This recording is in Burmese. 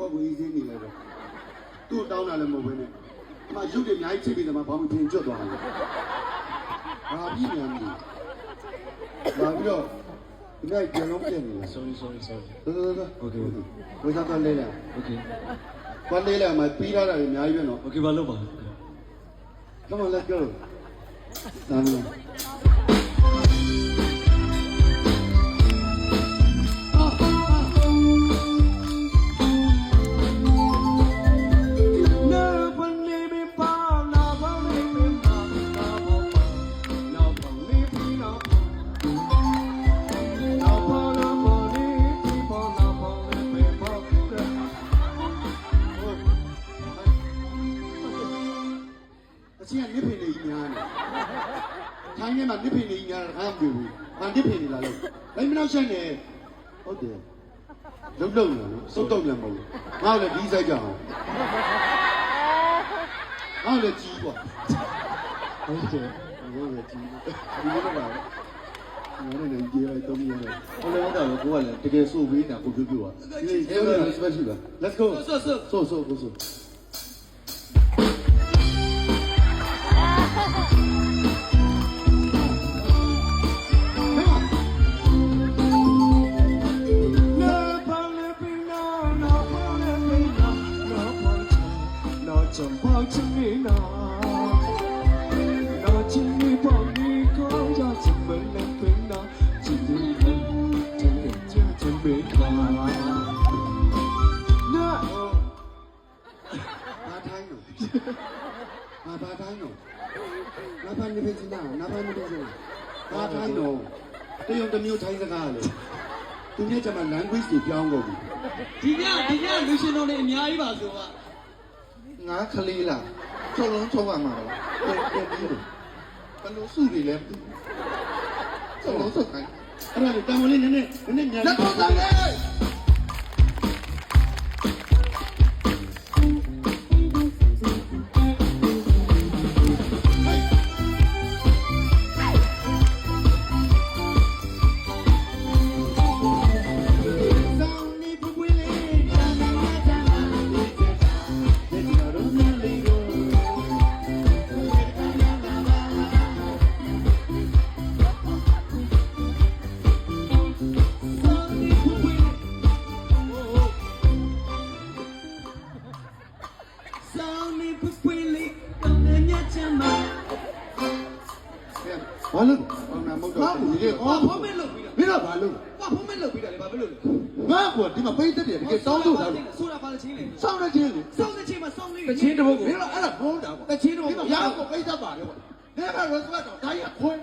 ကွက်ကိုအေးစင်းနေလိုက်တော့သူ့တောင်းတာလည်းမဟုတ်ဘဲနဲ့အမရုပ်တွေအများကြီးချိန်ပြီးတော့မှဘာမှပြင်ကျွတ်သွားတယ်ဘာပြင်းနေလဲဘာပြီးတော့ဒီနေ့ပြန်လုံးပြင်နေလား sorry โอเคဝေစားတော့လဲလား okay ကွက်လေးလာမှပြီးလာတာတွေအများကြီးပဲနော် okay ဘာလုပ်ပါ Come on let's go တမ်းလားအချင်းကနစ်ဖင်နေကြီးများနေထိုင်းထဲမှာနစ်ဖင်နေကြီးများတာအားမတွေ့ဘူး။ဘာနစ်ဖင်နေလားလို့။အဲ့မနောက်ဆက်နေဟုတ်တယ်။လုံးလုံးလားနော်။စုတ်တော့လည်းမဟုတ်ဘူး။ငါ့လည်းဒီဆိုင်ကြအောင်။ငါ့လည်းကြီးပေါ့။ဟုတ်တယ်။ဟုတ်တယ်ကြီး။ဒီလိုတော့ပါ။ငါလည်းကြီးလိုက်တော့မြင်တယ်။ဟိုလည်းတော့ကိုကလည်းတကယ်စိုးပေးတာကိုပြောပြော။ဒီလို special ပါ။ Let's go. So. Ba thái nổ, nó phan như thế nào, nó phan như thế nào, ba thái nổ, tôi dùng tầm nhiêu thái ra gà rồi, tôi nhớ cho mà language thìပြောrồi. Đi nha, lưu xin đâu này nhà ấy bảo rồi ạ. Ngã khali là, cho nó cho vào mà, tôi đi rồi, con nó su gì lên, cho nó sợ cái, anh là tao muốn lên này nhà. Let's go đây. Ba luôn, ông nào mông đầu gì đấy? Phó mấy lục biết là ba luôn. phó mấy lục bây giờ ba mấy lục. Má của thì mà bây giờ cái sáu tuổi đâu? Số là bao nhiêu chín này? Sáu nó chín. Sáu cái chín mà sáu này. Cái chín đâu? Biết là ăn là bốn đâu? Cái chín đâu? Cái mà giá của bây giờ bà đâu? Thế mà nó bắt đầu thấy là khôn.